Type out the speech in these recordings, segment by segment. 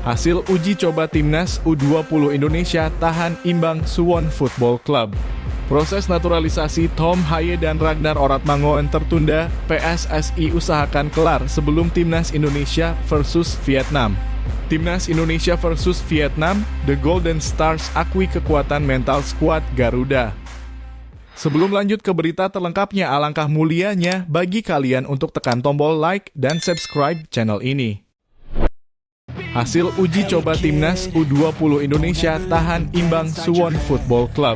Hasil uji coba Timnas U20 Indonesia tahan imbang Suwon Football Club. Proses naturalisasi Tom Haye dan Ragnar Oratmangoen tertunda, PSSI usahakan kelar sebelum Timnas Indonesia versus Vietnam. Timnas Indonesia versus Vietnam, The Golden Stars akui kekuatan mental skuad Garuda. Sebelum lanjut ke berita terlengkapnya, alangkah mulianya bagi kalian untuk tekan tombol like dan subscribe channel ini. Hasil uji coba Timnas U20 Indonesia tahan imbang Suwon Football Club.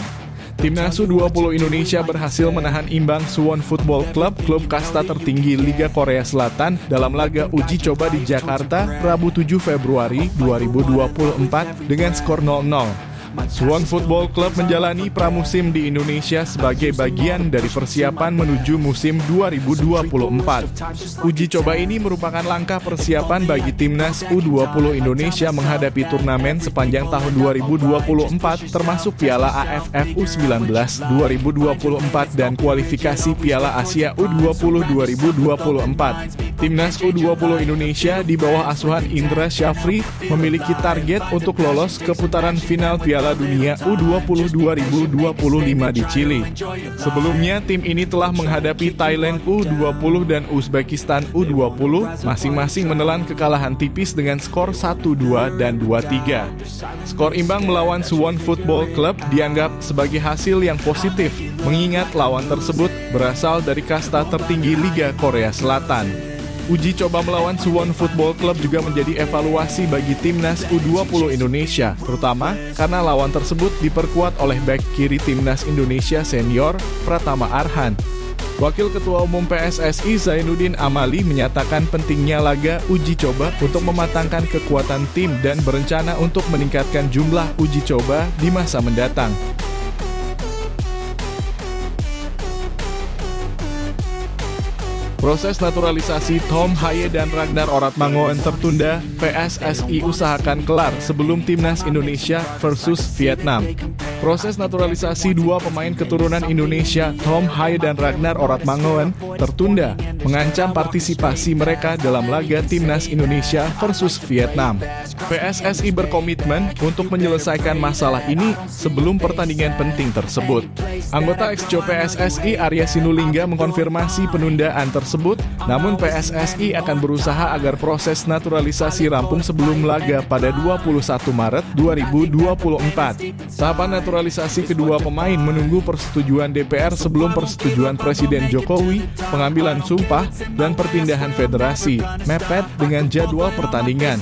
Timnas U20 Indonesia berhasil menahan imbang Suwon Football Club, klub kasta tertinggi Liga Korea Selatan, dalam laga uji coba di Jakarta, Rabu 7 Februari 2024 dengan skor 0-0. Suwon Football Club menjalani pramusim di Indonesia sebagai bagian dari persiapan menuju musim 2024. Uji coba ini merupakan langkah persiapan bagi Timnas U20 Indonesia menghadapi turnamen sepanjang tahun 2024 termasuk Piala AFF U19 2024 dan kualifikasi Piala Asia U20 2024. Timnas U20 Indonesia di bawah asuhan Indra Syafri memiliki target untuk lolos ke putaran final Piala Dunia U20 2025 di Chili. Sebelumnya, tim ini telah menghadapi Thailand U20 dan Uzbekistan U20, masing-masing menelan kekalahan tipis dengan skor 1-2 dan 2-3. Skor imbang melawan Suwon Football Club dianggap sebagai hasil yang positif, mengingat lawan tersebut berasal dari kasta tertinggi Liga Korea Selatan. Uji coba melawan Suwon Football Club juga menjadi evaluasi bagi Timnas U20 Indonesia, terutama karena lawan tersebut diperkuat oleh bek kiri Timnas Indonesia senior, Pratama Arhan. Wakil Ketua Umum PSSI Zainuddin Amali menyatakan pentingnya laga uji coba untuk mematangkan kekuatan tim dan berencana untuk meningkatkan jumlah uji coba di masa mendatang. Proses naturalisasi Tom Haye dan Ragnar Oratmangoen tertunda, PSSI usahakan kelar sebelum Timnas Indonesia versus Vietnam. Proses naturalisasi dua pemain keturunan Indonesia, Tom Haye dan Ragnar Oratmangoen, tertunda, mengancam partisipasi mereka dalam laga Timnas Indonesia versus Vietnam. PSSI berkomitmen untuk menyelesaikan masalah ini sebelum pertandingan penting tersebut. Anggota Exco PSSI Arya Sinulinga mengkonfirmasi penundaan tersebut, namun PSSI akan berusaha agar proses naturalisasi rampung sebelum laga pada 21 Maret 2024. Tahapan naturalisasi kedua pemain menunggu persetujuan DPR sebelum persetujuan Presiden Jokowi, pengambilan sumpah, dan perpindahan federasi, mepet dengan jadwal pertandingan.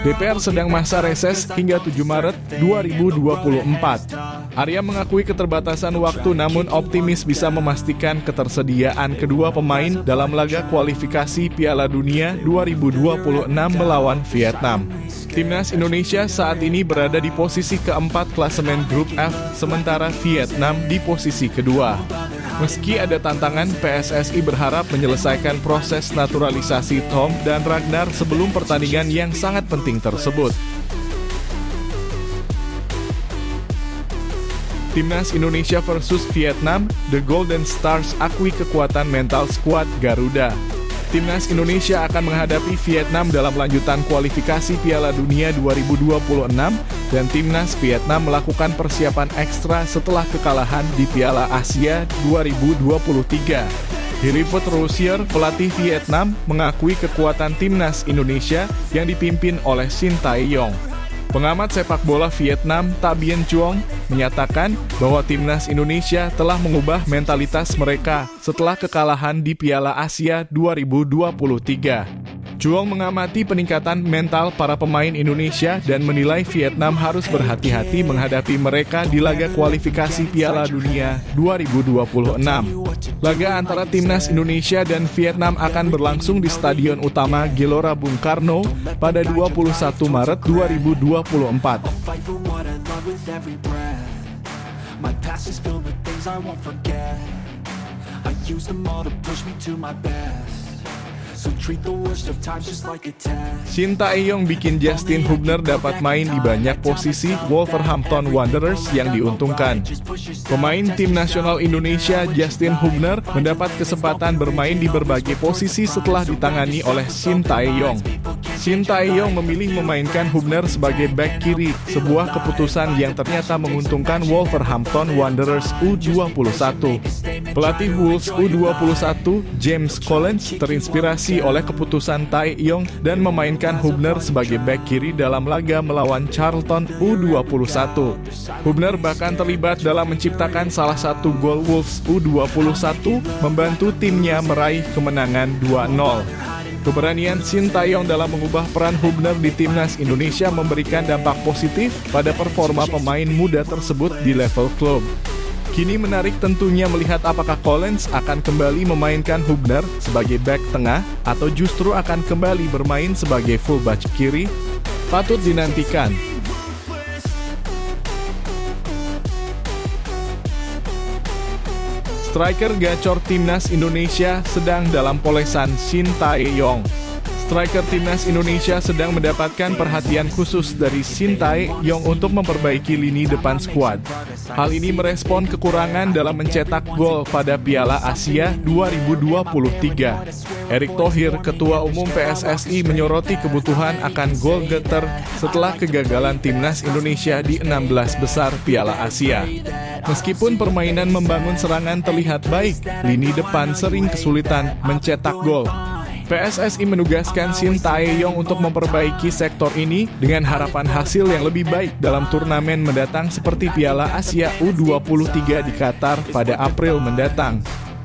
DPR sedang masa reses hingga 7 Maret 2024. Arya mengakui keterbatasan waktu namun optimis bisa memastikan ketersediaan kedua pemain dalam laga kualifikasi Piala Dunia 2026 melawan Vietnam. Timnas Indonesia saat ini berada di posisi keempat klasemen grup F, sementara Vietnam di posisi kedua. Meski ada tantangan, PSSI berharap menyelesaikan proses naturalisasi Tom dan Ragnar sebelum pertandingan yang sangat penting tersebut. Timnas Indonesia versus Vietnam, The Golden Stars akui kekuatan mental skuad Garuda. Timnas Indonesia akan menghadapi Vietnam dalam lanjutan kualifikasi Piala Dunia 2026 dan Timnas Vietnam melakukan persiapan ekstra setelah kekalahan di Piala Asia 2023. Heriford Rosier, pelatih Vietnam, mengakui kekuatan Timnas Indonesia yang dipimpin oleh Shin Tae-yong. Pengamat sepak bola Vietnam, Ta Bien Chuong, menyatakan bahwa Timnas Indonesia telah mengubah mentalitas mereka setelah kekalahan di Piala Asia 2023. Chuong mengamati peningkatan mental para pemain Indonesia dan menilai Vietnam harus berhati-hati menghadapi mereka di laga kualifikasi Piala Dunia 2026. Laga antara Timnas Indonesia dan Vietnam akan berlangsung di Stadion Utama Gelora Bung Karno pada 21 Maret 2024. Shin Tae-yong bikin Justin Hubner dapat main di banyak posisi Wolverhampton Wanderers yang diuntungkan. Pemain tim nasional Indonesia Justin Hubner mendapat kesempatan bermain di berbagai posisi setelah ditangani oleh Shin Tae-yong. Shin Tae-yong memilih memainkan Hubner sebagai bek kiri, sebuah keputusan yang ternyata menguntungkan Wolverhampton Wanderers U21. Pelatih Wolves U21, James Collins, terinspirasi oleh keputusan Tae-yong dan memainkan Hubner sebagai bek kiri dalam laga melawan Charlton U21. Hubner bahkan terlibat dalam menciptakan salah satu gol Wolves U21, membantu timnya meraih kemenangan 2-0. Keberanian Shin Tae-yong dalam mengubah peran Hubner di timnas Indonesia memberikan dampak positif pada performa pemain muda tersebut di level klub. Kini menarik tentunya melihat apakah Collins akan kembali memainkan Hubner sebagai bek tengah atau justru akan kembali bermain sebagai fullback kiri. Patut dinantikan. Striker gacor timnas Indonesia sedang dalam polesan Shin Tae-yong. Striker timnas Indonesia sedang mendapatkan perhatian khusus dari Shin Tae-yong untuk memperbaiki lini depan skuad. Hal ini merespon kekurangan dalam mencetak gol pada Piala Asia 2023. Erick Thohir, Ketua Umum PSSI, menyoroti kebutuhan akan gol getter setelah kegagalan timnas Indonesia di 16 besar Piala Asia. Meskipun permainan membangun serangan terlihat baik, lini depan sering kesulitan mencetak gol. PSSI menugaskan Shin Tae-yong untuk memperbaiki sektor ini dengan harapan hasil yang lebih baik dalam turnamen mendatang seperti Piala Asia U23 di Qatar pada April mendatang.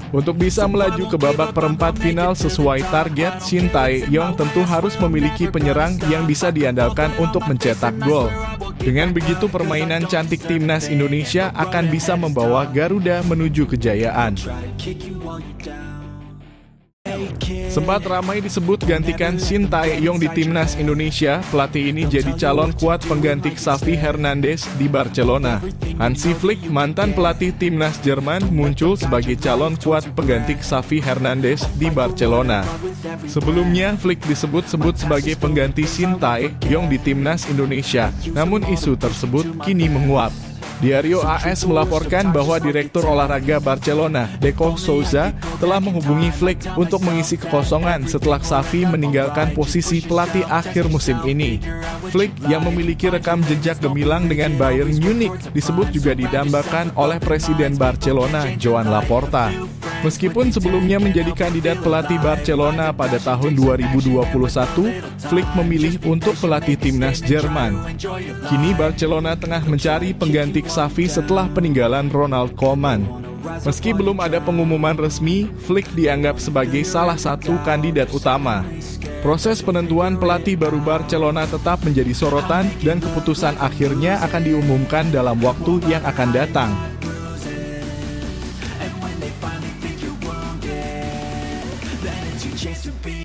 Untuk bisa melaju ke babak perempat final sesuai target, Shin Tae-yong tentu harus memiliki penyerang yang bisa diandalkan untuk mencetak gol. Dengan begitu, permainan cantik timnas Indonesia akan bisa membawa Garuda menuju kejayaan. Sempat ramai disebut gantikan Shin Tae-yong di timnas Indonesia, pelatih ini jadi calon kuat pengganti Xavi Hernandez di Barcelona. Hansi Flick, mantan pelatih timnas Jerman, muncul sebagai calon kuat pengganti Xavi Hernandez di Barcelona. Sebelumnya, Flick disebut-sebut sebagai pengganti Shin Tae-yong di timnas Indonesia, namun isu tersebut kini menguap. Diario AS melaporkan bahwa Direktur Olahraga Barcelona, Deco Souza, telah menghubungi Flick untuk mengisi kekosongan setelah Xavi meninggalkan posisi pelatih akhir musim ini. Flick yang memiliki rekam jejak gemilang dengan Bayern Munich disebut juga didambakan oleh Presiden Barcelona, Joan Laporta. Meskipun sebelumnya menjadi kandidat pelatih Barcelona pada tahun 2021, Flick memilih untuk pelatih timnas Jerman. Kini Barcelona tengah mencari pengganti Xavi setelah peninggalan Ronald Koeman. Meski belum ada pengumuman resmi, Flick dianggap sebagai salah satu kandidat utama. Proses penentuan pelatih baru Barcelona tetap menjadi sorotan dan keputusan akhirnya akan diumumkan dalam waktu yang akan datang. Chance to be